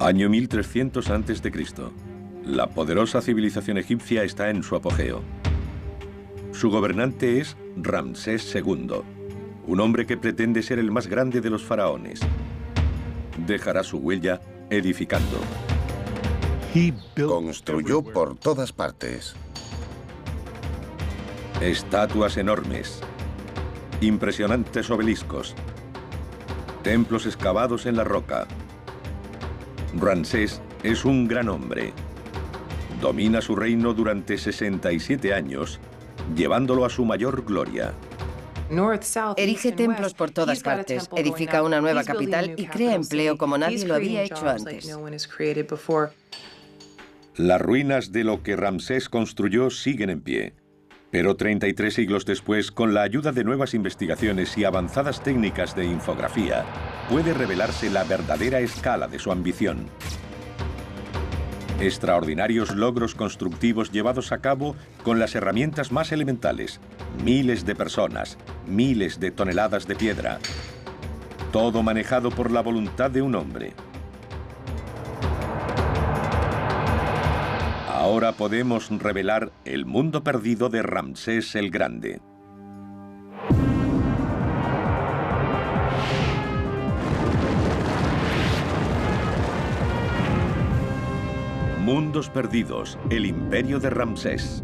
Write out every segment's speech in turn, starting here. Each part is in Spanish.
Año 1300 a.C. La poderosa civilización egipcia está en su apogeo. Su gobernante es Ramsés II, un hombre que pretende ser el más grande de los faraones. Dejará su huella edificando. Construyó por todas partes. Estatuas enormes, impresionantes obeliscos, templos excavados en la roca. Ramsés es un gran hombre. Domina su reino durante 67 años, llevándolo a su mayor gloria. Erige templos por todas partes, edifica una nueva capital y crea empleo como nadie lo había hecho antes. Las ruinas de lo que Ramsés construyó siguen en pie. Pero 33 siglos después, con la ayuda de nuevas investigaciones y avanzadas técnicas de infografía, puede revelarse la verdadera escala de su ambición. Extraordinarios logros constructivos llevados a cabo con las herramientas más elementales. Miles de personas, miles de toneladas de piedra. Todo manejado por la voluntad de un hombre. Ahora podemos revelar el mundo perdido de Ramsés el Grande. Mundos perdidos, el imperio de Ramsés.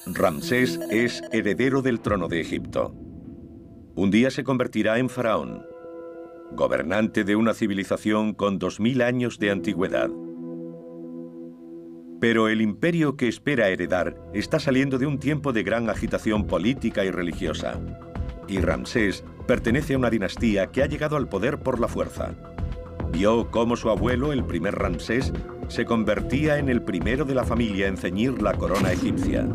Ramsés es heredero del trono de Egipto. Un día se convertirá en faraón, gobernante de una civilización con 2000 años de antigüedad. Pero el imperio que espera heredar está saliendo de un tiempo de gran agitación política y religiosa. Y Ramsés pertenece a una dinastía que ha llegado al poder por la fuerza. Vio cómo su abuelo, el primer Ramsés, se convertía en el primero de la familia en ceñir la corona egipcia.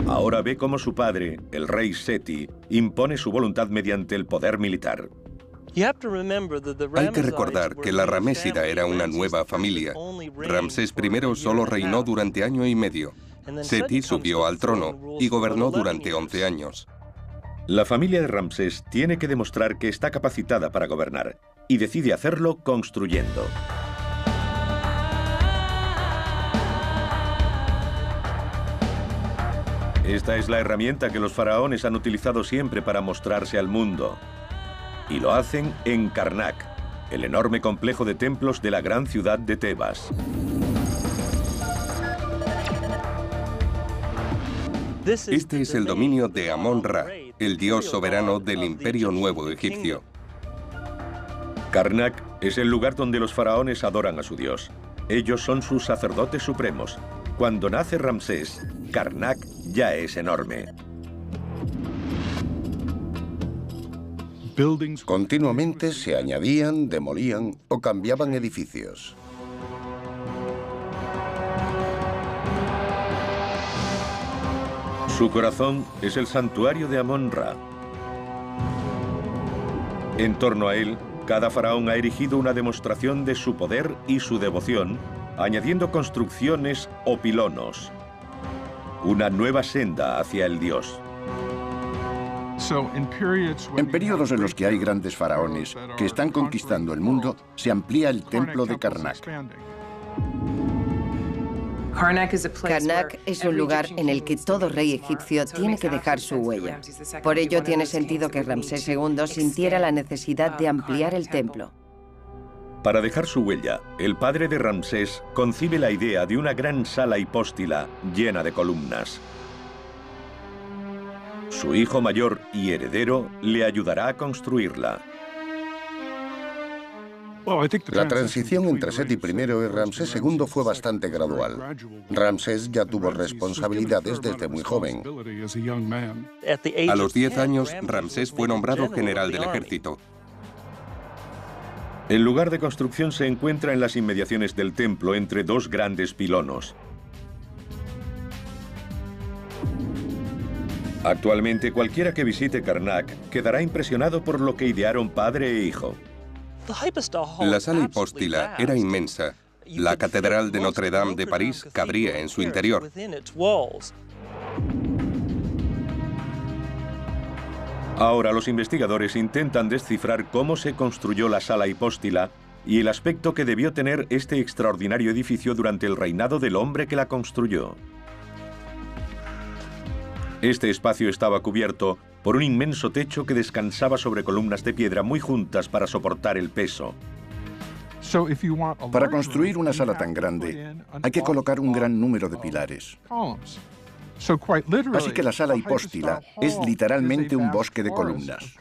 Ahora ve cómo su padre, el rey Seti, impone su voluntad mediante el poder militar. Hay que recordar que la ramésida era una nueva familia. Ramsés I solo reinó durante año y medio. Seti subió al trono y gobernó durante 11 años. La familia de Ramsés tiene que demostrar que está capacitada para gobernar y decide hacerlo construyendo. Esta es la herramienta que los faraones han utilizado siempre para mostrarse al mundo. Y lo hacen en Karnak, el enorme complejo de templos de la gran ciudad de Tebas. Este es el dominio de Amón-Ra, el dios soberano del Imperio Nuevo Egipcio. Karnak es el lugar donde los faraones adoran a su dios. Ellos son sus sacerdotes supremos. Cuando nace Ramsés, Karnak ya es enorme. Continuamente se añadían, demolían o cambiaban edificios. Su corazón es el santuario de Amón-Ra. En torno a él, cada faraón ha erigido una demostración de su poder y su devoción, añadiendo construcciones o pilonos. Una nueva senda hacia el dios. En periodos en los que hay grandes faraones que están conquistando el mundo, se amplía el templo de Karnak. Karnak es un lugar en el que todo rey egipcio tiene que dejar su huella. Por ello tiene sentido que Ramsés II sintiera la necesidad de ampliar el templo. Para dejar su huella, el padre de Ramsés concibe la idea de una gran sala hipóstila llena de columnas. Su hijo mayor y heredero le ayudará a construirla. La transición entre Seti I y Ramsés II fue bastante gradual. Ramsés ya tuvo responsabilidades desde muy joven. A los 10 años, Ramsés fue nombrado general del ejército. El lugar de construcción se encuentra en las inmediaciones del templo entre dos grandes pilonos. Actualmente, cualquiera que visite Karnak quedará impresionado por lo que idearon padre e hijo. La sala hipóstila era inmensa. La Catedral de Notre Dame de París cabría en su interior. Ahora los investigadores intentan descifrar cómo se construyó la sala hipóstila y el aspecto que debió tener este extraordinario edificio durante el reinado del hombre que la construyó. Este espacio estaba cubierto por un inmenso techo que descansaba sobre columnas de piedra muy juntas para soportar el peso. Para construir una sala tan grande, hay que colocar un gran número de pilares. Así que la sala hipóstila es literalmente un bosque de columnas.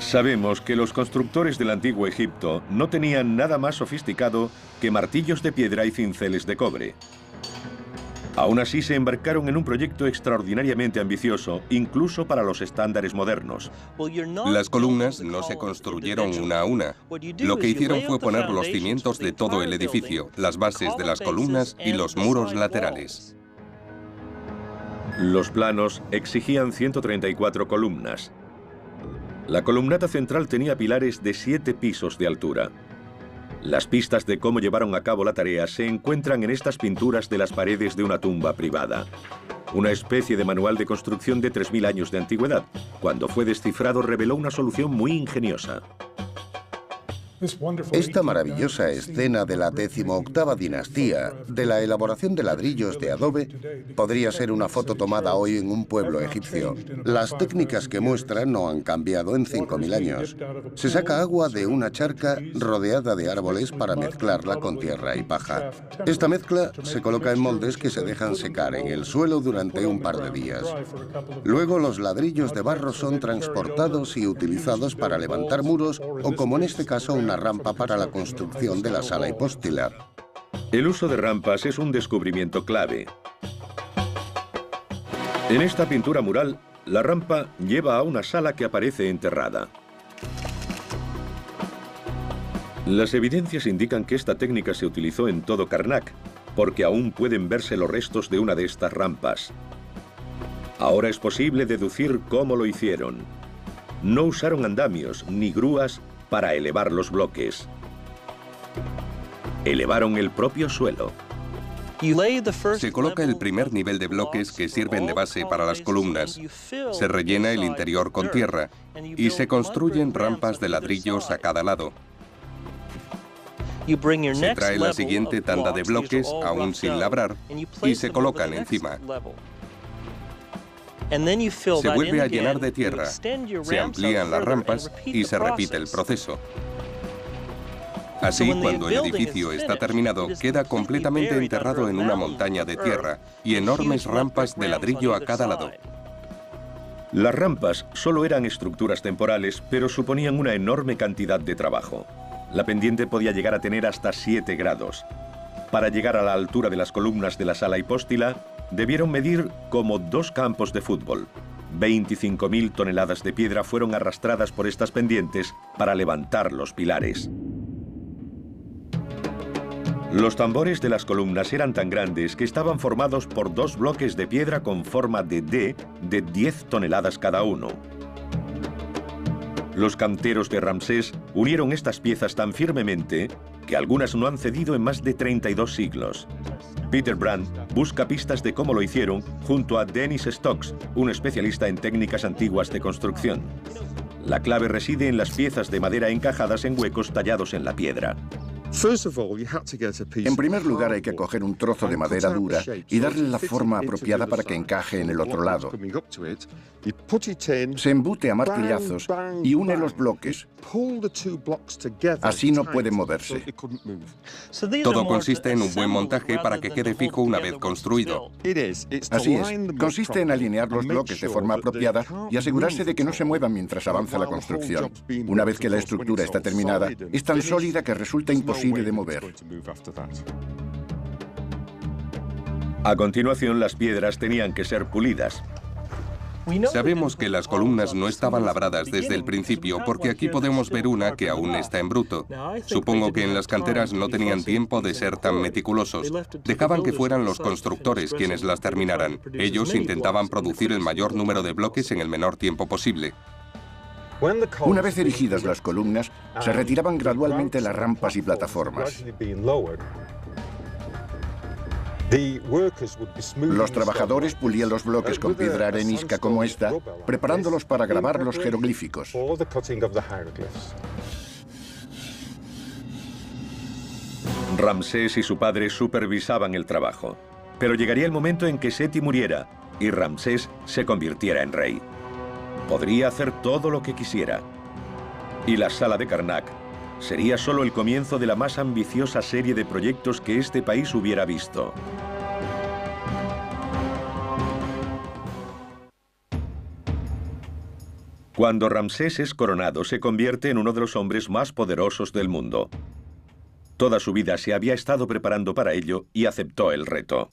Sabemos que los constructores del antiguo Egipto no tenían nada más sofisticado que martillos de piedra y cinceles de cobre. Aún así se embarcaron en un proyecto extraordinariamente ambicioso, incluso para los estándares modernos. Las columnas no se construyeron una a una. Lo que hicieron fue poner los cimientos de todo el edificio, las bases de las columnas y los muros laterales. Los planos exigían 134 columnas. La columnata central tenía pilares de 7 pisos de altura. Las pistas de cómo llevaron a cabo la tarea se encuentran en estas pinturas de las paredes de una tumba privada. Una especie de manual de construcción de 3000 años de antigüedad. Cuando fue descifrado reveló una solución muy ingeniosa. Esta maravillosa escena de la 18ª dinastía, de la elaboración de ladrillos de adobe, podría ser una foto tomada hoy en un pueblo egipcio. Las técnicas que muestran no han cambiado en 5000 años. Se saca agua de una charca rodeada de árboles para mezclarla con tierra y paja. Esta mezcla se coloca en moldes que se dejan secar en el suelo durante un par de días. Luego los ladrillos de barro son transportados y utilizados para levantar muros o, como en este caso, una rampa para la construcción de la sala hipóstila. El uso de rampas es un descubrimiento clave. En esta pintura mural, la rampa lleva a una sala que aparece enterrada. Las evidencias indican que esta técnica se utilizó en todo Karnak, porque aún pueden verse los restos de una de estas rampas. Ahora es posible deducir cómo lo hicieron. No usaron andamios ni grúas para elevar los bloques. Elevaron el propio suelo. Se coloca el primer nivel de bloques que sirven de base para las columnas. Se rellena el interior con tierra y se construyen rampas de ladrillos a cada lado. Se trae la siguiente tanda de bloques, aún sin labrar, y se colocan encima. Se vuelve a llenar de tierra, se amplían las rampas y se repite el proceso. Así, cuando el edificio está terminado, queda completamente enterrado en una montaña de tierra y enormes rampas de ladrillo a cada lado. Las rampas solo eran estructuras temporales, pero suponían una enorme cantidad de trabajo. La pendiente podía llegar a tener hasta 7 grados. Para llegar a la altura de las columnas de la sala hipóstila, debieron medir como 2 campos de fútbol. 25.000 toneladas de piedra fueron arrastradas por estas pendientes para levantar los pilares. Los tambores de las columnas eran tan grandes que estaban formados por 2 bloques de piedra con forma de D de 10 toneladas cada uno. Los canteros de Ramsés unieron estas piezas tan firmemente que algunas no han cedido en más de 32 siglos. Peter Brand busca pistas de cómo lo hicieron junto a Dennis Stokes, un especialista en técnicas antiguas de construcción. La clave reside en las piezas de madera encajadas en huecos tallados en la piedra. En primer lugar, hay que coger un trozo de madera dura y darle la forma apropiada para que encaje en el otro lado. Se embute a martillazos y une los bloques. Así no puede moverse. Todo consiste en un buen montaje para que quede fijo una vez construido. Así es. Consiste en alinear los bloques de forma apropiada y asegurarse de que no se muevan mientras avanza la construcción. Una vez que la estructura está terminada, es tan sólida que resulta imposible de mover. A continuación, las piedras tenían que ser pulidas. Sabemos que las columnas no estaban labradas desde el principio porque aquí podemos ver una que aún está en bruto. Supongo que en las canteras no tenían tiempo de ser tan meticulosos. Dejaban que fueran los constructores quienes las terminaran. Ellos intentaban producir el mayor número de bloques en el menor tiempo posible. Una vez erigidas las columnas, se retiraban gradualmente las rampas y plataformas. Los trabajadores pulían los bloques con piedra arenisca como esta, preparándolos para grabar los jeroglíficos. Ramsés y su padre supervisaban el trabajo, pero llegaría el momento en que Seti muriera y Ramsés se convirtiera en rey. Podría hacer todo lo que quisiera. Y la sala de Karnak sería solo el comienzo de la más ambiciosa serie de proyectos que este país hubiera visto. Cuando Ramsés es coronado, se convierte en uno de los hombres más poderosos del mundo. Toda su vida se había estado preparando para ello y aceptó el reto.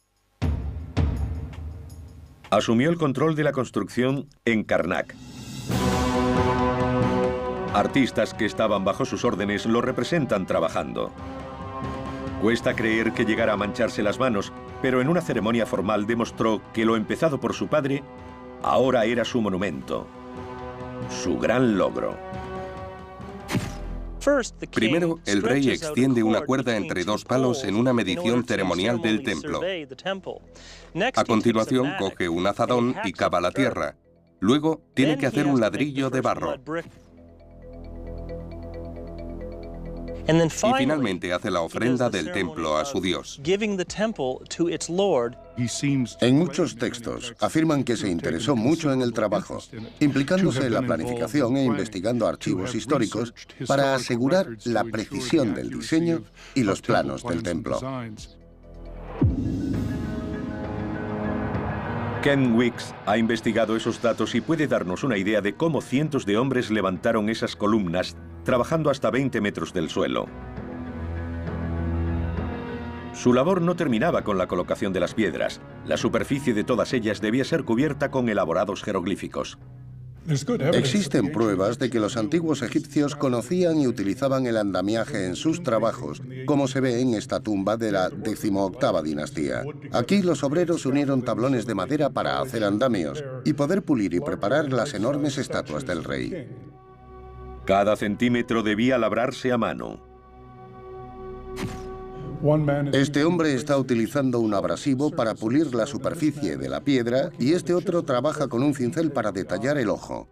Asumió el control de la construcción en Karnak. Artistas que estaban bajo sus órdenes lo representan trabajando. Cuesta creer que llegara a mancharse las manos, pero en una ceremonia formal demostró que lo empezado por su padre ahora era su monumento, su gran logro. Primero, el rey extiende una cuerda entre dos palos en una medición ceremonial del templo. A continuación, coge un azadón y cava la tierra. Luego, tiene que hacer un ladrillo de barro. Y finalmente hace la ofrenda del templo a su Dios. En muchos textos afirman que se interesó mucho en el trabajo, implicándose en la planificación e investigando archivos históricos para asegurar la precisión del diseño y los planos del templo. Ken Weeks ha investigado esos datos y puede darnos una idea de cómo cientos de hombres levantaron esas columnas, trabajando hasta 20 metros del suelo. Su labor no terminaba con la colocación de las piedras. La superficie de todas ellas debía ser cubierta con elaborados jeroglíficos. Existen pruebas de que los antiguos egipcios conocían y utilizaban el andamiaje en sus trabajos, como se ve en esta tumba de la 18ª dinastía. Aquí los obreros unieron tablones de madera para hacer andamios y poder pulir y preparar las enormes estatuas del rey. Cada centímetro debía labrarse a mano. Este hombre está utilizando un abrasivo para pulir la superficie de la piedra y este otro trabaja con un cincel para detallar el ojo.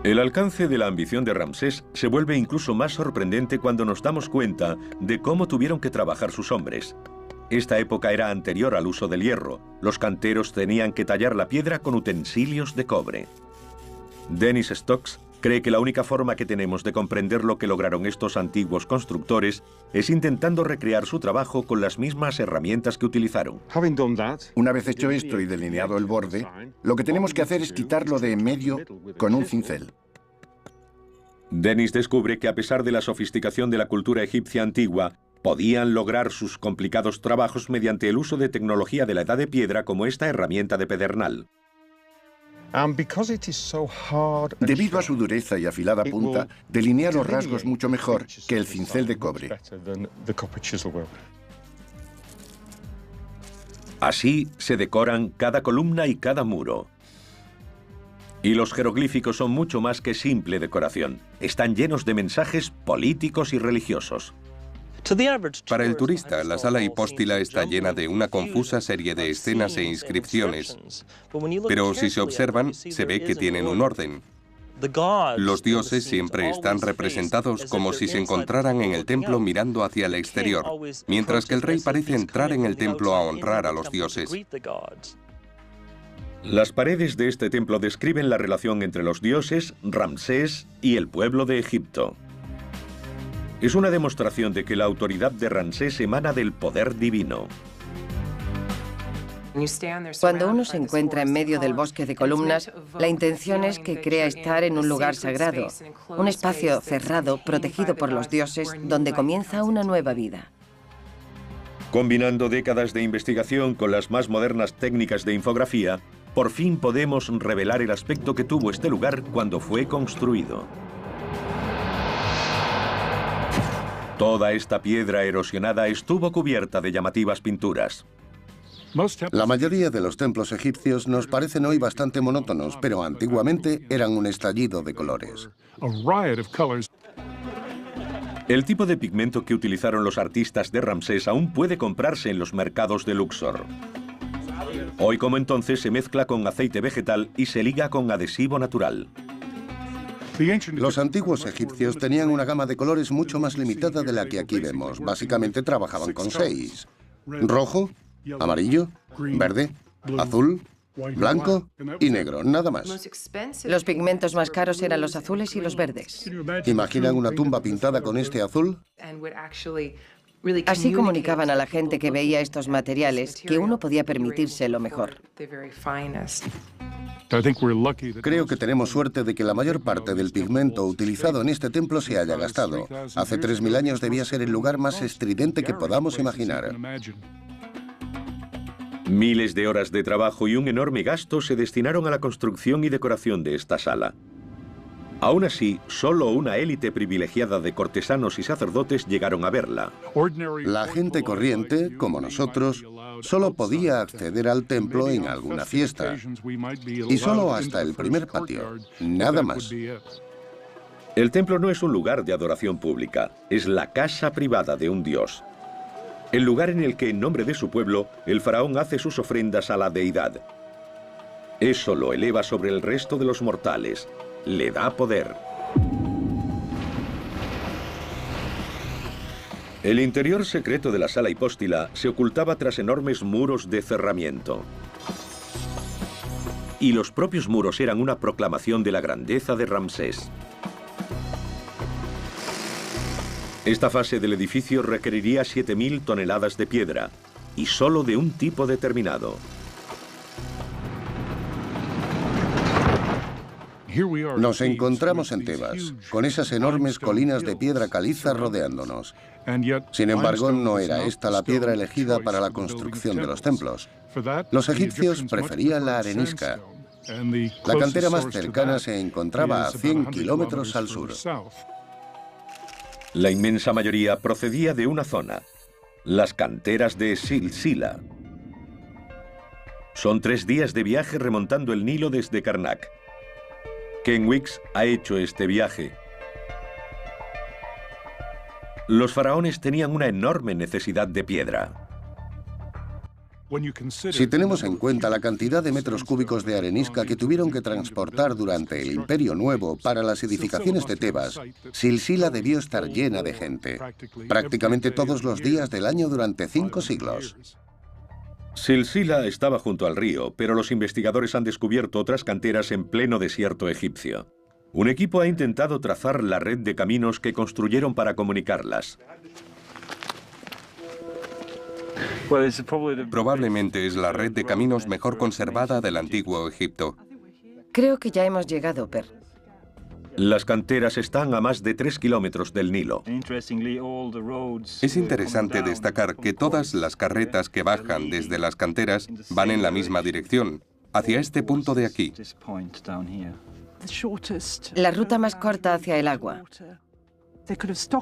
El alcance de la ambición de Ramsés se vuelve incluso más sorprendente cuando nos damos cuenta de cómo tuvieron que trabajar sus hombres. Esta época era anterior al uso del hierro. Los canteros tenían que tallar la piedra con utensilios de cobre. Dennis Stokes cree que la única forma que tenemos de comprender lo que lograron estos antiguos constructores es intentando recrear su trabajo con las mismas herramientas que utilizaron. Una vez hecho esto y delineado el borde, lo que tenemos que hacer es quitarlo de en medio con un cincel. Dennis descubre que a pesar de la sofisticación de la cultura egipcia antigua, podían lograr sus complicados trabajos mediante el uso de tecnología de la Edad de Piedra como esta herramienta de pedernal. Debido a su dureza y afilada punta, delinea los rasgos mucho mejor que el cincel de cobre. Así se decoran cada columna y cada muro. Y los jeroglíficos son mucho más que simple decoración. Están llenos de mensajes políticos y religiosos. Para el turista, la sala hipóstila está llena de una confusa serie de escenas e inscripciones. Pero si se observan, se ve que tienen un orden. Los dioses siempre están representados como si se encontraran en el templo mirando hacia el exterior, mientras que el rey parece entrar en el templo a honrar a los dioses. Las paredes de este templo describen la relación entre los dioses, Ramsés y el pueblo de Egipto. Es una demostración de que la autoridad de Ramsés emana del poder divino. Cuando uno se encuentra en medio del bosque de columnas, la intención es que crea estar en un lugar sagrado, un espacio cerrado, protegido por los dioses, donde comienza una nueva vida. Combinando décadas de investigación con las más modernas técnicas de infografía, por fin podemos revelar el aspecto que tuvo este lugar cuando fue construido. Toda esta piedra erosionada estuvo cubierta de llamativas pinturas. La mayoría de los templos egipcios nos parecen hoy bastante monótonos, pero antiguamente eran un estallido de colores. El tipo de pigmento que utilizaron los artistas de Ramsés aún puede comprarse en los mercados de Luxor. Hoy como entonces se mezcla con aceite vegetal y se liga con adhesivo natural. Los antiguos egipcios tenían una gama de colores mucho más limitada de la que aquí vemos. Básicamente trabajaban con 6. Rojo, amarillo, verde, azul, blanco y negro, nada más. Los pigmentos más caros eran los azules y los verdes. ¿Imaginan una tumba pintada con este azul? Así comunicaban a la gente que veía estos materiales que uno podía permitirse lo mejor. Creo que tenemos suerte de que la mayor parte del pigmento utilizado en este templo se haya gastado. Hace 3000 años debía ser el lugar más estridente que podamos imaginar. Miles de horas de trabajo y un enorme gasto se destinaron a la construcción y decoración de esta sala. Aún así, solo una élite privilegiada de cortesanos y sacerdotes llegaron a verla. La gente corriente, como nosotros, solo podía acceder al templo en alguna fiesta. Y solo hasta el primer patio, nada más. El templo no es un lugar de adoración pública, es la casa privada de un dios. El lugar en el que, en nombre de su pueblo, el faraón hace sus ofrendas a la deidad. Eso lo eleva sobre el resto de los mortales, le da poder. El interior secreto de la sala hipóstila se ocultaba tras enormes muros de cerramiento. Y los propios muros eran una proclamación de la grandeza de Ramsés. Esta fase del edificio requeriría 7000 toneladas de piedra, y solo de un tipo determinado. Nos encontramos en Tebas, con esas enormes colinas de piedra caliza rodeándonos. Sin embargo, no era esta la piedra elegida para la construcción de los templos. Los egipcios preferían la arenisca. La cantera más cercana se encontraba a 100 kilómetros al sur. La inmensa mayoría procedía de una zona, las canteras de Silsila. Son 3 días de viaje remontando el Nilo desde Karnak. Ken Weeks ha hecho este viaje. Los faraones tenían una enorme necesidad de piedra. Si tenemos en cuenta la cantidad de metros cúbicos de arenisca que tuvieron que transportar durante el Imperio Nuevo para las edificaciones de Tebas, Silsila debió estar llena de gente, prácticamente todos los días del año durante 5 siglos. Silsila estaba junto al río, pero los investigadores han descubierto otras canteras en pleno desierto egipcio. Un equipo ha intentado trazar la red de caminos que construyeron para comunicarlas. Probablemente es la red de caminos mejor conservada del antiguo Egipto. Creo que ya hemos llegado, Per. Las canteras están a más de 3 kilómetros del Nilo. Es interesante destacar que todas las carretas que bajan desde las canteras van en la misma dirección, hacia este punto de aquí. La ruta más corta hacia el agua.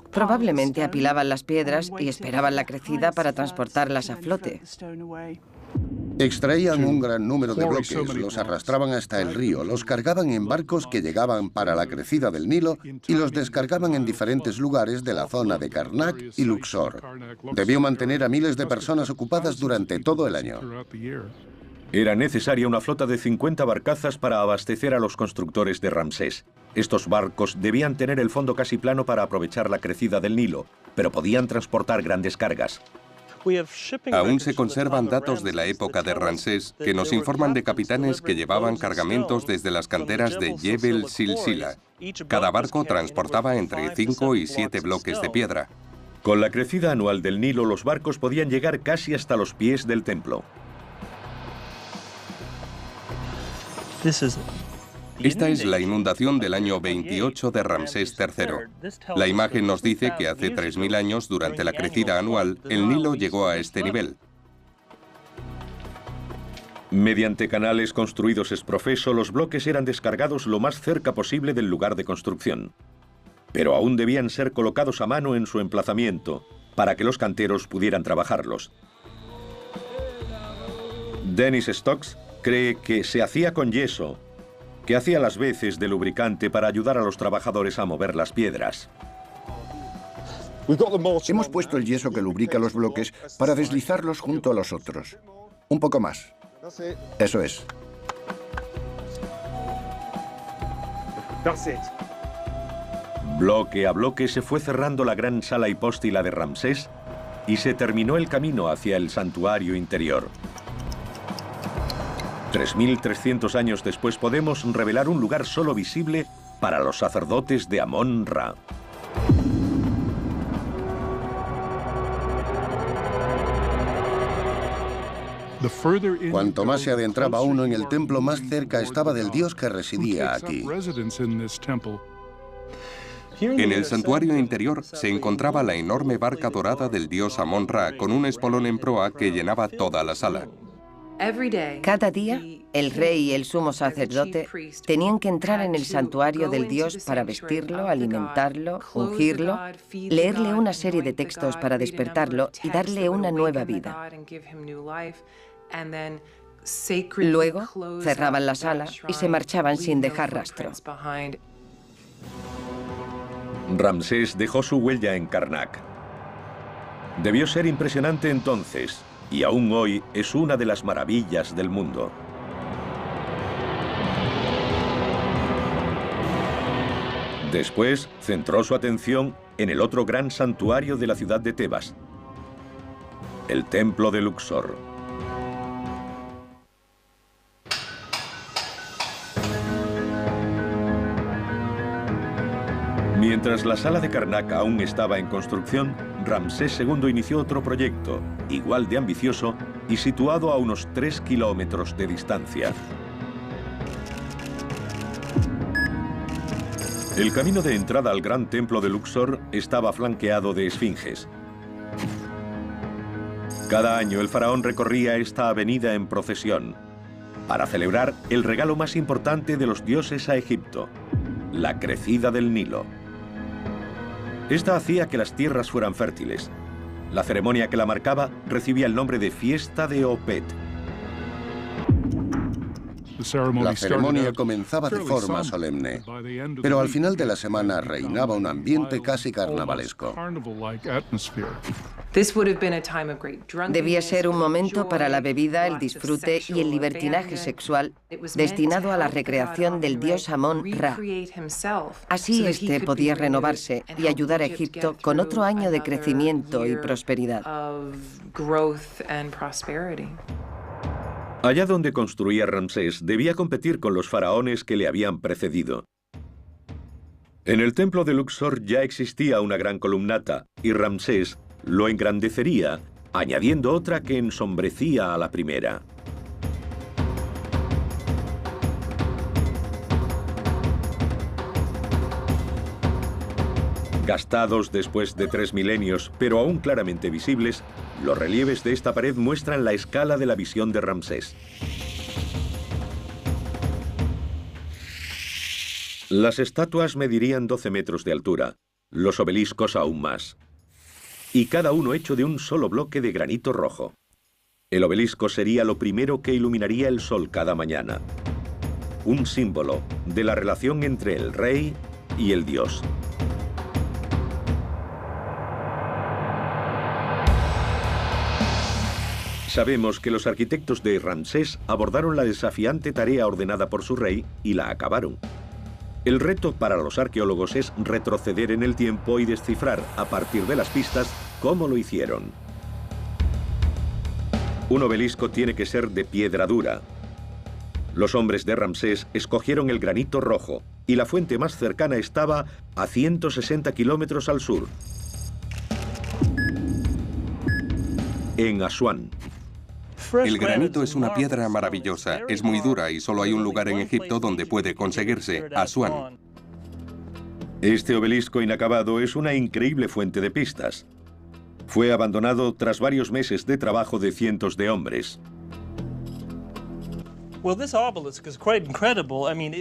Probablemente apilaban las piedras y esperaban la crecida para transportarlas a flote. Extraían un gran número de bloques, los arrastraban hasta el río, los cargaban en barcos que llegaban para la crecida del Nilo y los descargaban en diferentes lugares de la zona de Karnak y Luxor. Debió mantener a miles de personas ocupadas durante todo el año. Era necesaria una flota de 50 barcazas para abastecer a los constructores de Ramsés. Estos barcos debían tener el fondo casi plano para aprovechar la crecida del Nilo, pero podían transportar grandes cargas. Aún se conservan datos de la época de Ramsés que nos informan de capitanes que llevaban cargamentos desde las canteras de Jebel Silsila. Cada barco transportaba entre 5 y 7 bloques de piedra. Con la crecida anual del Nilo, los barcos podían llegar casi hasta los pies del templo. Esta es la inundación del año 28 de Ramsés III. La imagen nos dice que hace 3000 años, durante la crecida anual, el Nilo llegó a este nivel. Mediante canales construidos ex profeso, los bloques eran descargados lo más cerca posible del lugar de construcción. Pero aún debían ser colocados a mano en su emplazamiento, para que los canteros pudieran trabajarlos. Dennis Stokes cree que se hacía con yeso, que hacía las veces de lubricante para ayudar a los trabajadores a mover las piedras. Hemos puesto el yeso que lubrica los bloques para deslizarlos junto a los otros. Un poco más. Eso es. Bloque a bloque se fue cerrando la gran sala hipóstila de Ramsés y se terminó el camino hacia el santuario interior. 3.300 años después podemos revelar un lugar solo visible para los sacerdotes de Amón-Ra. Cuanto más se adentraba uno en el templo, más cerca estaba del dios que residía aquí. En el santuario interior se encontraba la enorme barca dorada del dios Amón-Ra con un espolón en proa que llenaba toda la sala. Cada día, el rey y el sumo sacerdote tenían que entrar en el santuario del dios para vestirlo, alimentarlo, ungirlo, leerle una serie de textos para despertarlo y darle una nueva vida. Luego, cerraban la sala y se marchaban sin dejar rastro. Ramsés dejó su huella en Karnak. Debió ser impresionante entonces, y aún hoy es una de las maravillas del mundo. Después centró su atención en el otro gran santuario de la ciudad de Tebas, el templo de Luxor. Mientras la sala de Karnak aún estaba en construcción, Ramsés II inició otro proyecto, igual de ambicioso y situado a unos 3 kilómetros de distancia. El camino de entrada al gran templo de Luxor estaba flanqueado de esfinges. Cada año el faraón recorría esta avenida en procesión para celebrar el regalo más importante de los dioses a Egipto, la crecida del Nilo. Esta hacía que las tierras fueran fértiles. La ceremonia que la marcaba recibía el nombre de Fiesta de Opet. La ceremonia comenzaba de forma solemne, pero al final de la semana reinaba un ambiente casi carnavalesco. Debía ser un momento para la bebida, el disfrute y el libertinaje sexual destinado a la recreación del dios Amón-Ra. Así este podía renovarse y ayudar a Egipto con otro año de crecimiento y prosperidad. Allá donde construía Ramsés, debía competir con los faraones que le habían precedido. En el templo de Luxor ya existía una gran columnata, y Ramsés lo engrandecería, añadiendo otra que ensombrecía a la primera. Gastados después de 3 milenios, pero aún claramente visibles, los relieves de esta pared muestran la escala de la visión de Ramsés. Las estatuas medirían 12 metros de altura, los obeliscos aún más, y cada uno hecho de un solo bloque de granito rojo. El obelisco sería lo primero que iluminaría el sol cada mañana, un símbolo de la relación entre el rey y el dios. Sabemos que los arquitectos de Ramsés abordaron la desafiante tarea ordenada por su rey y la acabaron. El reto para los arqueólogos es retroceder en el tiempo y descifrar, a partir de las pistas, cómo lo hicieron. Un obelisco tiene que ser de piedra dura. Los hombres de Ramsés escogieron el granito rojo y la fuente más cercana estaba a 160 kilómetros al sur, en Asuán. El granito es una piedra maravillosa, es muy dura y solo hay un lugar en Egipto donde puede conseguirse, Asuán. Este obelisco inacabado es una increíble fuente de pistas. Fue abandonado tras varios meses de trabajo de cientos de hombres.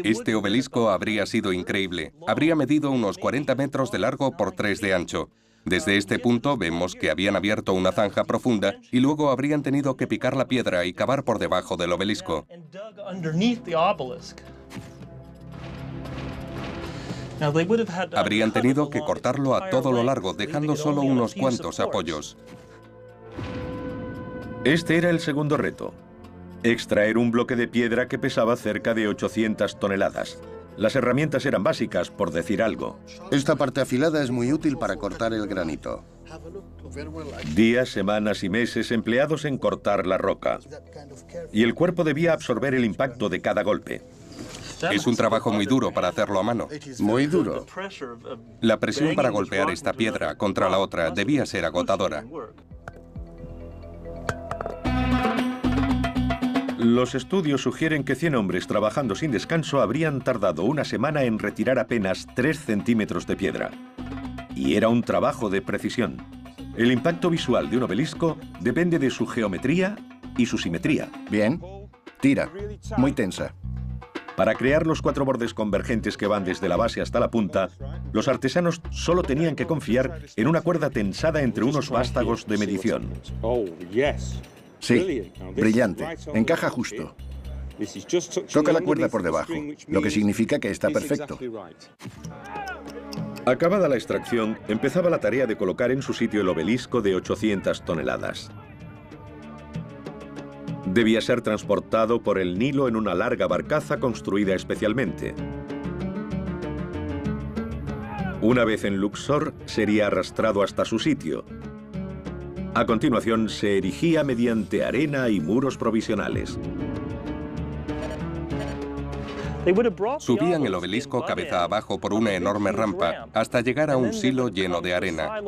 Este obelisco habría sido increíble. Habría medido unos 40 metros de largo por 3 de ancho. Desde este punto vemos que habían abierto una zanja profunda y luego habrían tenido que picar la piedra y cavar por debajo del obelisco. Habrían tenido que cortarlo a todo lo largo, dejando solo unos cuantos apoyos. Este era el segundo reto: extraer un bloque de piedra que pesaba cerca de 800 toneladas. Las herramientas eran básicas, por decir algo. Esta parte afilada es muy útil para cortar el granito. Días, semanas y meses empleados en cortar la roca. Y el cuerpo debía absorber el impacto de cada golpe. Es un trabajo muy duro para hacerlo a mano. Muy duro. La presión para golpear esta piedra contra la otra debía ser agotadora. Los estudios sugieren que 100 hombres trabajando sin descanso habrían tardado una semana en retirar apenas 3 centímetros de piedra. Y era un trabajo de precisión. El impacto visual de un obelisco depende de su geometría y su simetría. Bien. Tira. Muy tensa. Para crear los 4 bordes convergentes que van desde la base hasta la punta, los artesanos solo tenían que confiar en una cuerda tensada entre unos vástagos de medición. Sí, brillante. Encaja justo. Toca la cuerda por debajo, lo que significa que está perfecto. Acabada la extracción, empezaba la tarea de colocar en su sitio el obelisco de 800 toneladas. Debía ser transportado por el Nilo en una larga barcaza construida especialmente. Una vez en Luxor, sería arrastrado hasta su sitio. A continuación, se erigía mediante arena y muros provisionales. Subían el obelisco cabeza abajo por una enorme rampa hasta llegar a un silo lleno de arena.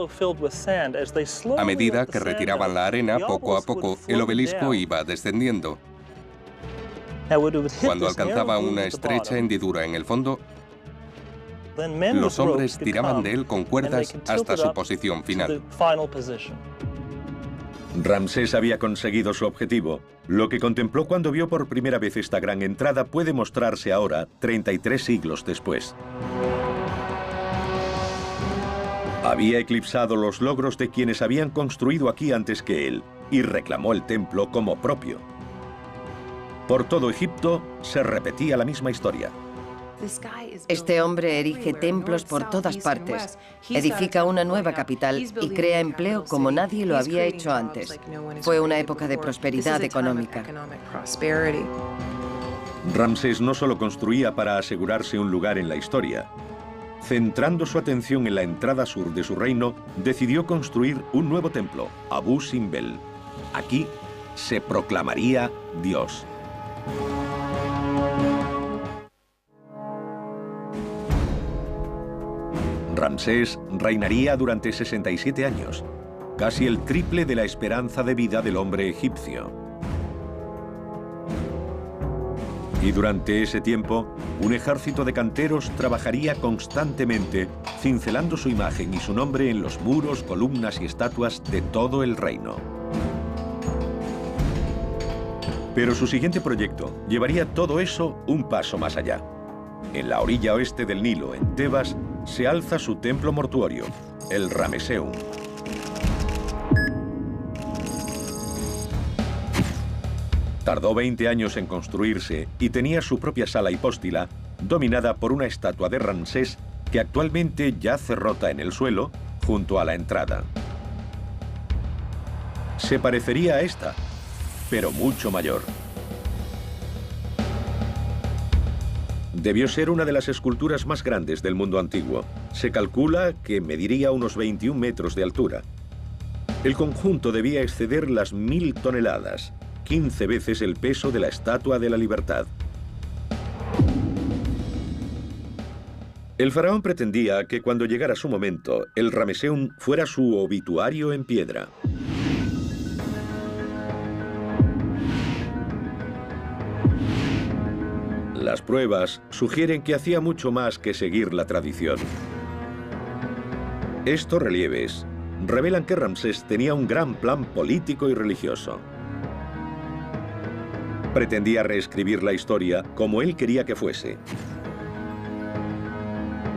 A medida que retiraban la arena, poco a poco, el obelisco iba descendiendo. Cuando alcanzaba una estrecha hendidura en el fondo, los hombres tiraban de él con cuerdas hasta su posición final. Ramsés había conseguido su objetivo. Lo que contempló cuando vio por primera vez esta gran entrada puede mostrarse ahora, 33 siglos después. Había eclipsado los logros de quienes habían construido aquí antes que él y reclamó el templo como propio. Por todo Egipto se repetía la misma historia. Este hombre erige templos por todas partes, edifica una nueva capital y crea empleo como nadie lo había hecho antes. Fue una época de prosperidad económica. Ramsés no solo construía para asegurarse un lugar en la historia. Centrando su atención en la entrada sur de su reino, decidió construir un nuevo templo, Abu Simbel. Aquí se proclamaría Dios. Ramsés reinaría durante 67 años, casi el triple de la esperanza de vida del hombre egipcio. Y durante ese tiempo, un ejército de canteros trabajaría constantemente, cincelando su imagen y su nombre en los muros, columnas y estatuas de todo el reino. Pero su siguiente proyecto llevaría todo eso un paso más allá. En la orilla oeste del Nilo, en Tebas, se alza su templo mortuorio, el Ramesseum. Tardó 20 años en construirse y tenía su propia sala hipóstila, dominada por una estatua de Ramsés que actualmente yace rota en el suelo junto a la entrada. Se parecería a esta, pero mucho mayor. Debió ser una de las esculturas más grandes del mundo antiguo. Se calcula que mediría unos 21 metros de altura. El conjunto debía exceder las 1000 toneladas, 15 veces el peso de la Estatua de la Libertad. El faraón pretendía que cuando llegara su momento, el Ramesseum fuera su obituario en piedra. Las pruebas sugieren que hacía mucho más que seguir la tradición. Estos relieves revelan que Ramsés tenía un gran plan político y religioso. Pretendía reescribir la historia como él quería que fuese.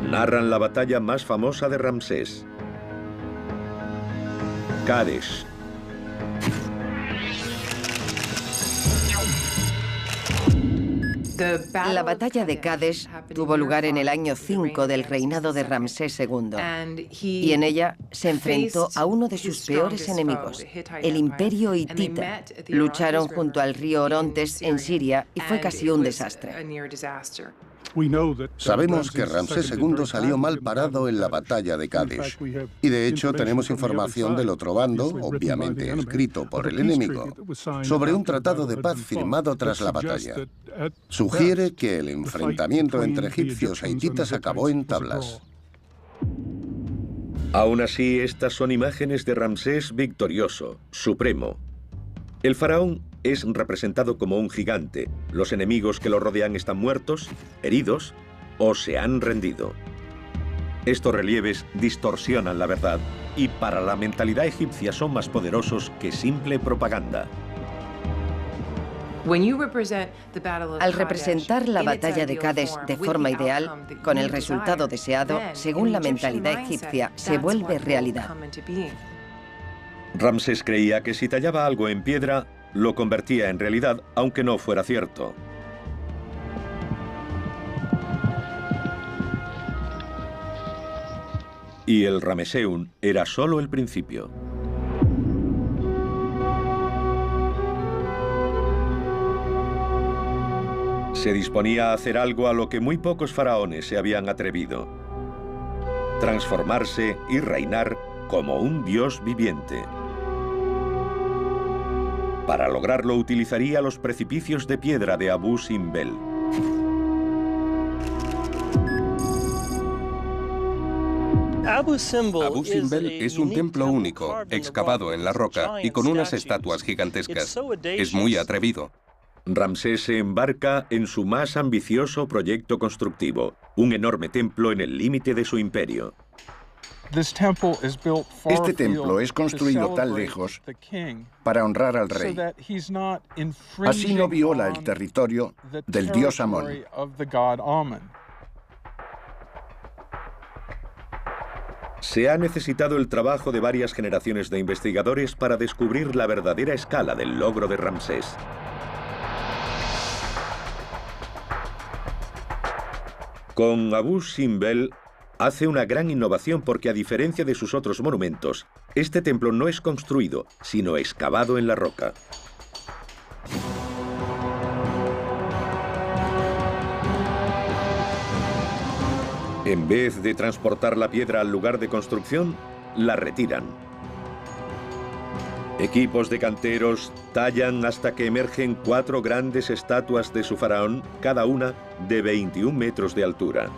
Narran la batalla más famosa de Ramsés, Kadesh. La batalla de Kadesh tuvo lugar en el año 5 del reinado de Ramsés II, y en ella se enfrentó a uno de sus peores enemigos, el imperio hitita. Lucharon junto al río Orontes en Siria y fue casi un desastre. Sabemos que Ramsés II salió mal parado en la batalla de Kadesh. Y de hecho tenemos información del otro bando, obviamente escrito por el enemigo, sobre un tratado de paz firmado tras la batalla. Sugiere que el enfrentamiento entre egipcios e hititas acabó en tablas. Aún así, estas son imágenes de Ramsés victorioso, supremo. El faraón es representado como un gigante. Los enemigos que lo rodean están muertos, heridos o se han rendido. Estos relieves distorsionan la verdad y para la mentalidad egipcia son más poderosos que simple propaganda. Al representar la batalla de Kadesh de forma ideal, con el resultado deseado, según la mentalidad egipcia, se vuelve realidad. Ramsés creía que si tallaba algo en piedra, lo convertía en realidad, aunque no fuera cierto. Y el Ramesseum era solo el principio. Se disponía a hacer algo a lo que muy pocos faraones se habían atrevido: transformarse y reinar como un dios viviente. Para lograrlo utilizaría los precipicios de piedra de Abu Simbel. Abu Simbel es un templo único, excavado en la roca y con unas estatuas gigantescas. Es muy atrevido. Ramsés se embarca en su más ambicioso proyecto constructivo, un enorme templo en el límite de su imperio. Este templo es construido tan lejos para honrar al rey. Así no viola el territorio del dios Amón. Se ha necesitado el trabajo de varias generaciones de investigadores para descubrir la verdadera escala del logro de Ramsés. Con Abu Simbel hace una gran innovación porque, a diferencia de sus otros monumentos, este templo no es construido, sino excavado en la roca. En vez de transportar la piedra al lugar de construcción, la retiran. Equipos de canteros tallan hasta que emergen 4 grandes estatuas de su faraón, cada una de 21 metros de altura.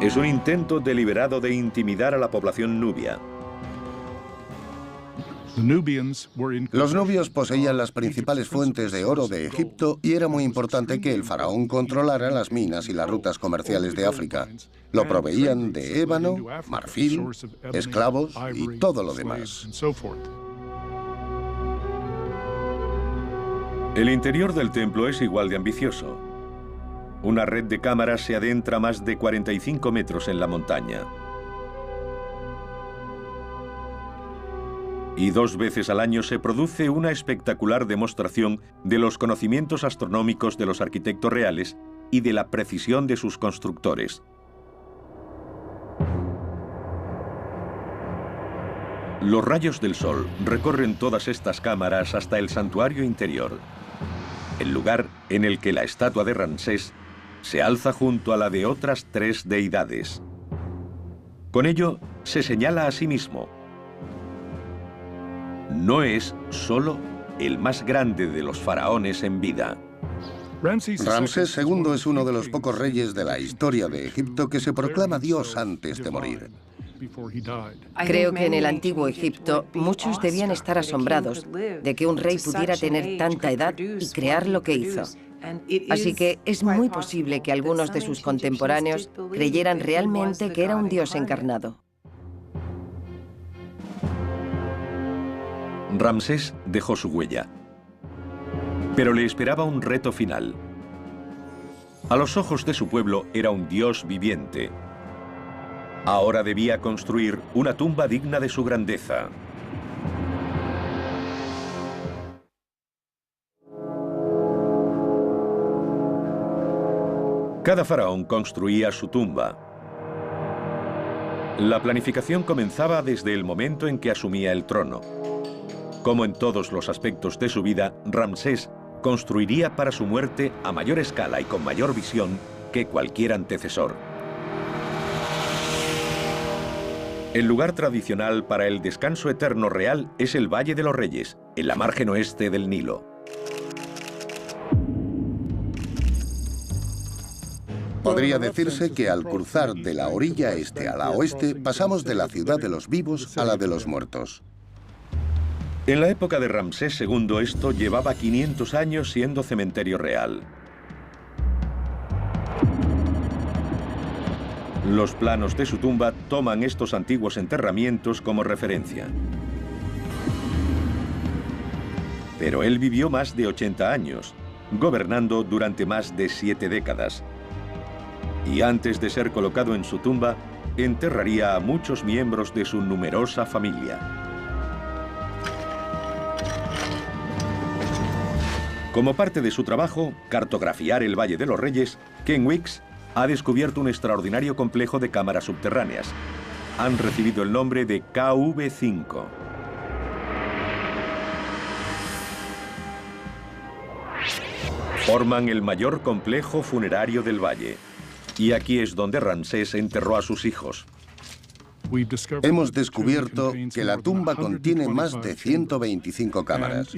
Es un intento deliberado de intimidar a la población nubia. Los nubios poseían las principales fuentes de oro de Egipto y era muy importante que el faraón controlara las minas y las rutas comerciales de África. Lo proveían de ébano, marfil, esclavos y todo lo demás. El interior del templo es igual de ambicioso. Una red de cámaras se adentra más de 45 metros en la montaña. Y 2 veces al año se produce una espectacular demostración de los conocimientos astronómicos de los arquitectos reales y de la precisión de sus constructores. Los rayos del sol recorren todas estas cámaras hasta el santuario interior, el lugar en el que la estatua de Ramsés se alza junto a la de otras 3 deidades. Con ello, se señala a sí mismo: no es solo el más grande de los faraones en vida. Ramsés II es uno de los pocos reyes de la historia de Egipto que se proclama Dios antes de morir. Creo que en el antiguo Egipto muchos debían estar asombrados de que un rey pudiera tener tanta edad y crear lo que hizo. Así que es muy posible que algunos de sus contemporáneos creyeran realmente que era un dios encarnado. Ramsés dejó su huella, pero le esperaba un reto final. A los ojos de su pueblo era un dios viviente. Ahora debía construir una tumba digna de su grandeza. Cada faraón construía su tumba. La planificación comenzaba desde el momento en que asumía el trono. Como en todos los aspectos de su vida, Ramsés construiría para su muerte a mayor escala y con mayor visión que cualquier antecesor. El lugar tradicional para el descanso eterno real es el Valle de los Reyes, en la margen oeste del Nilo. Podría decirse que al cruzar de la orilla este a la oeste, pasamos de la ciudad de los vivos a la de los muertos. En la época de Ramsés II esto llevaba 500 años siendo cementerio real. Los planos de su tumba toman estos antiguos enterramientos como referencia. Pero él vivió más de 80 años, gobernando durante más de 7 décadas. Y antes de ser colocado en su tumba, enterraría a muchos miembros de su numerosa familia. Como parte de su trabajo, cartografiar el Valle de los Reyes, Ken Weeks ha descubierto un extraordinario complejo de cámaras subterráneas. Han recibido el nombre de KV5. Forman el mayor complejo funerario del valle. Y aquí es donde Ramsés enterró a sus hijos. Hemos descubierto que la tumba contiene más de 125 cámaras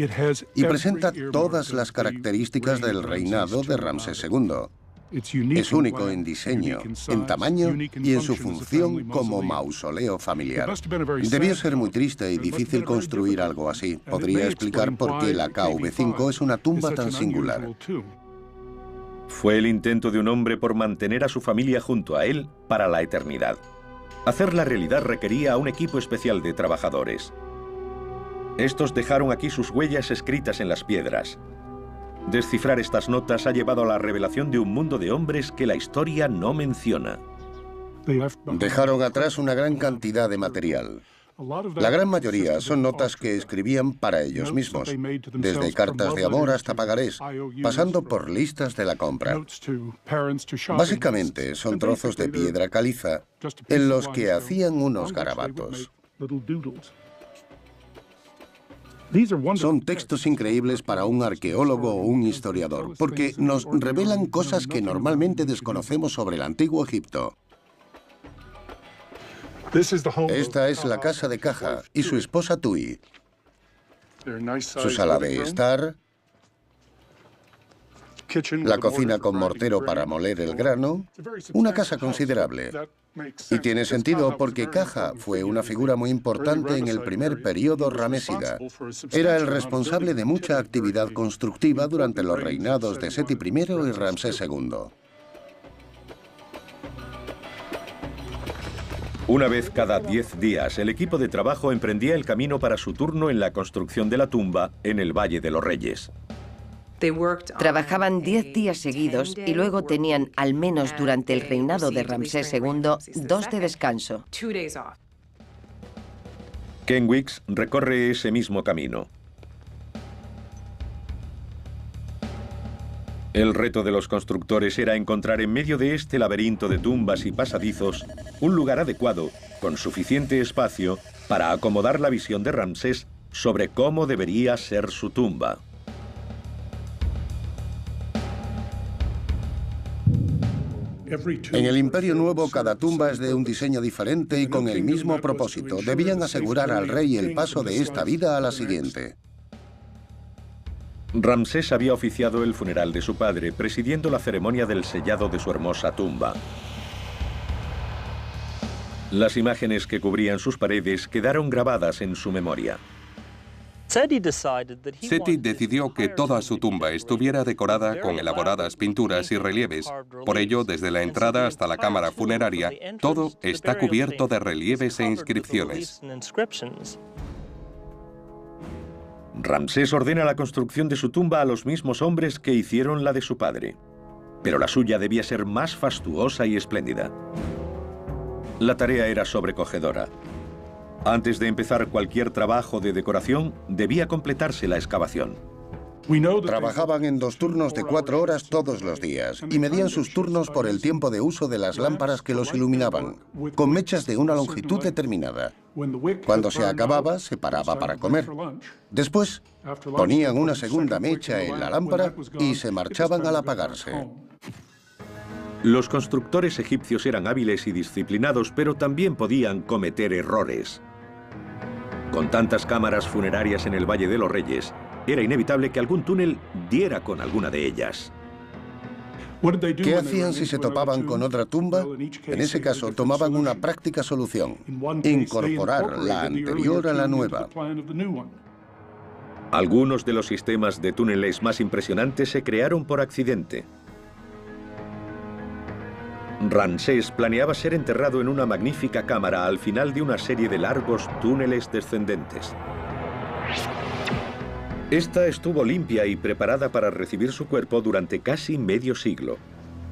y presenta todas las características del reinado de Ramsés II. Es único en diseño, en tamaño y en su función como mausoleo familiar. Debió ser muy triste y difícil construir algo así. Podría explicar por qué la KV5 es una tumba tan singular. Fue el intento de un hombre por mantener a su familia junto a él para la eternidad. Hacerla realidad requería a un equipo especial de trabajadores. Estos dejaron aquí sus huellas escritas en las piedras. Descifrar estas notas ha llevado a la revelación de un mundo de hombres que la historia no menciona. Dejaron atrás una gran cantidad de material. La gran mayoría son notas que escribían para ellos mismos, desde cartas de amor hasta pagarés, pasando por listas de la compra. Básicamente son trozos de piedra caliza en los que hacían unos garabatos. Son textos increíbles para un arqueólogo o un historiador, porque nos revelan cosas que normalmente desconocemos sobre el antiguo Egipto. Esta es la casa de Caja y su esposa Tui, su sala de estar, la cocina con mortero para moler el grano, una casa considerable. Y tiene sentido porque Caja fue una figura muy importante en el primer periodo ramésida. Era el responsable de mucha actividad constructiva durante los reinados de Seti I y Ramsés II. Una vez cada 10 días, el equipo de trabajo emprendía el camino para su turno en la construcción de la tumba en el Valle de los Reyes. Trabajaban 10 días seguidos y luego tenían, al menos durante el reinado de Ramsés II, 2 de descanso. Ken Weeks recorre ese mismo camino. El reto de los constructores era encontrar en medio de este laberinto de tumbas y pasadizos un lugar adecuado, con suficiente espacio, para acomodar la visión de Ramsés sobre cómo debería ser su tumba. En el Imperio Nuevo, cada tumba es de un diseño diferente y con el mismo propósito. Debían asegurar al rey el paso de esta vida a la siguiente. Ramsés había oficiado el funeral de su padre, presidiendo la ceremonia del sellado de su hermosa tumba. Las imágenes que cubrían sus paredes quedaron grabadas en su memoria. Seti decidió que toda su tumba estuviera decorada con elaboradas pinturas y relieves. Por ello, desde la entrada hasta la cámara funeraria, todo está cubierto de relieves e inscripciones. Ramsés ordena la construcción de su tumba a los mismos hombres que hicieron la de su padre. Pero la suya debía ser más fastuosa y espléndida. La tarea era sobrecogedora. Antes de empezar cualquier trabajo de decoración, debía completarse la excavación. Trabajaban en 2 turnos de 4 horas todos los días y medían sus turnos por el tiempo de uso de las lámparas que los iluminaban, con mechas de una longitud determinada. Cuando se acababa, se paraba para comer. Después, ponían una segunda mecha en la lámpara y se marchaban al apagarse. Los constructores egipcios eran hábiles y disciplinados, pero también podían cometer errores. Con tantas cámaras funerarias en el Valle de los Reyes, era inevitable que algún túnel diera con alguna de ellas. ¿Qué hacían si se topaban con otra tumba? En ese caso, tomaban una práctica solución: incorporar la anterior a la nueva. Algunos de los sistemas de túneles más impresionantes se crearon por accidente. Ramsés planeaba ser enterrado en una magnífica cámara al final de una serie de largos túneles descendentes. Esta estuvo limpia y preparada para recibir su cuerpo durante casi medio siglo.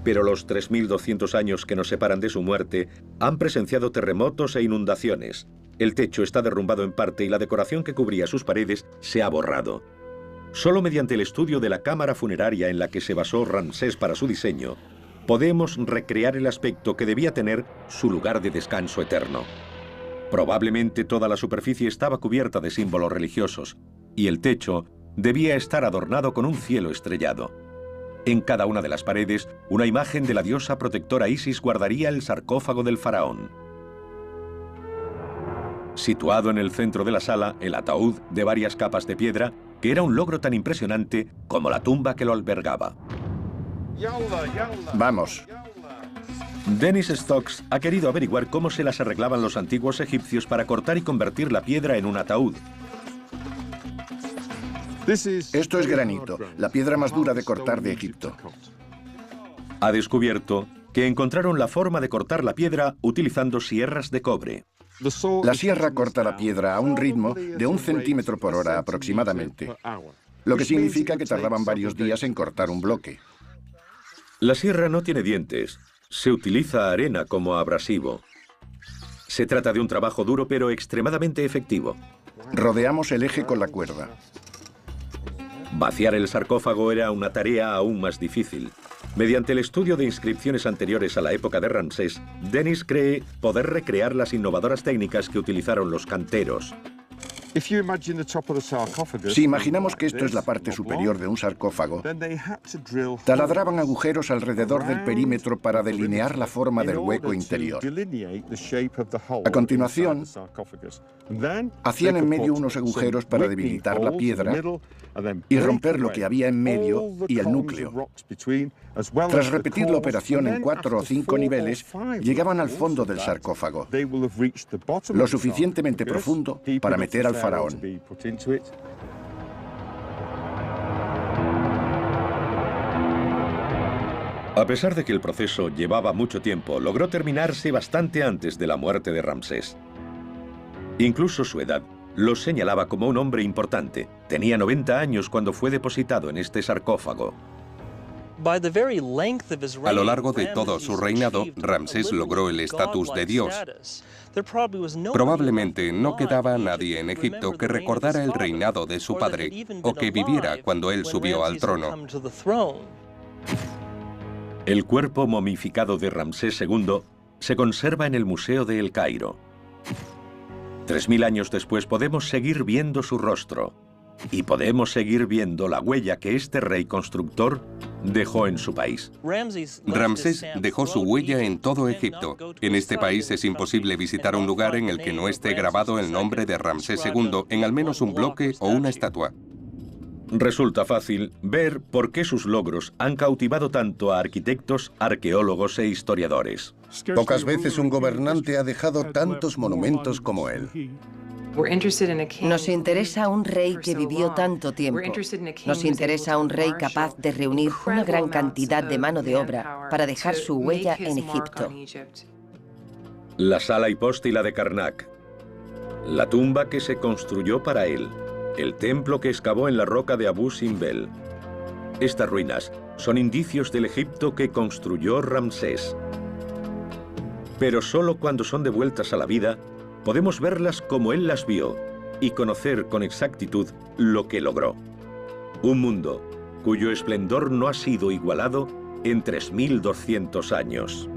Pero los 3.200 años que nos separan de su muerte han presenciado terremotos e inundaciones. El techo está derrumbado en parte y la decoración que cubría sus paredes se ha borrado. Solo mediante el estudio de la cámara funeraria en la que se basó Ramsés para su diseño, podemos recrear el aspecto que debía tener su lugar de descanso eterno. Probablemente toda la superficie estaba cubierta de símbolos religiosos, y el techo debía estar adornado con un cielo estrellado. En cada una de las paredes, una imagen de la diosa protectora Isis guardaría el sarcófago del faraón. Situado en el centro de la sala, el ataúd de varias capas de piedra, que era un logro tan impresionante como la tumba que lo albergaba. Vamos. Dennis Stokes ha querido averiguar cómo se las arreglaban los antiguos egipcios para cortar y convertir la piedra en un ataúd. Esto es granito, la piedra más dura de cortar de Egipto. Ha descubierto que encontraron la forma de cortar la piedra utilizando sierras de cobre. La sierra corta la piedra a un ritmo de 1 centímetro por hora aproximadamente, lo que significa que tardaban varios días en cortar un bloque. La sierra no tiene dientes. Se utiliza arena como abrasivo. Se trata de un trabajo duro pero extremadamente efectivo. Rodeamos el eje con la cuerda. Vaciar el sarcófago era una tarea aún más difícil. Mediante el estudio de inscripciones anteriores a la época de Ramsés, Dennis cree poder recrear las innovadoras técnicas que utilizaron los canteros. Si imaginamos que esto es la parte superior de un sarcófago, taladraban agujeros alrededor del perímetro para delinear la forma del hueco interior. A continuación, hacían en medio unos agujeros para debilitar la piedra y romper lo que había en medio y el núcleo. Tras repetir la operación en 4 o 5 niveles, llegaban al fondo del sarcófago, lo suficientemente profundo para meter al faraón. A pesar de que el proceso llevaba mucho tiempo, logró terminarse bastante antes de la muerte de Ramsés. Incluso su edad lo señalaba como un hombre importante. Tenía 90 años cuando fue depositado en este sarcófago. A lo largo de todo su reinado, Ramsés logró el estatus de Dios. Probablemente no quedaba nadie en Egipto que recordara el reinado de su padre o que viviera cuando él subió al trono. El cuerpo momificado de Ramsés II se conserva en el Museo de El Cairo. 3000 años después podemos seguir viendo su rostro y podemos seguir viendo la huella que este rey constructor dejó en su país. Ramsés dejó su huella en todo Egipto. En este país es imposible visitar un lugar en el que no esté grabado el nombre de Ramsés II en al menos un bloque o una estatua. Resulta fácil ver por qué sus logros han cautivado tanto a arquitectos, arqueólogos e historiadores. Pocas veces un gobernante ha dejado tantos monumentos como él. Nos interesa un rey que vivió tanto tiempo. Nos interesa un rey capaz de reunir una gran cantidad de mano de obra para dejar su huella en Egipto. La sala hipóstila de Karnak, la tumba que se construyó para él, el templo que excavó en la roca de Abu Simbel. Estas ruinas son indicios del Egipto que construyó Ramsés. Pero solo cuando son devueltas a la vida, podemos verlas como él las vio y conocer con exactitud lo que logró. Un mundo cuyo esplendor no ha sido igualado en 3200 años.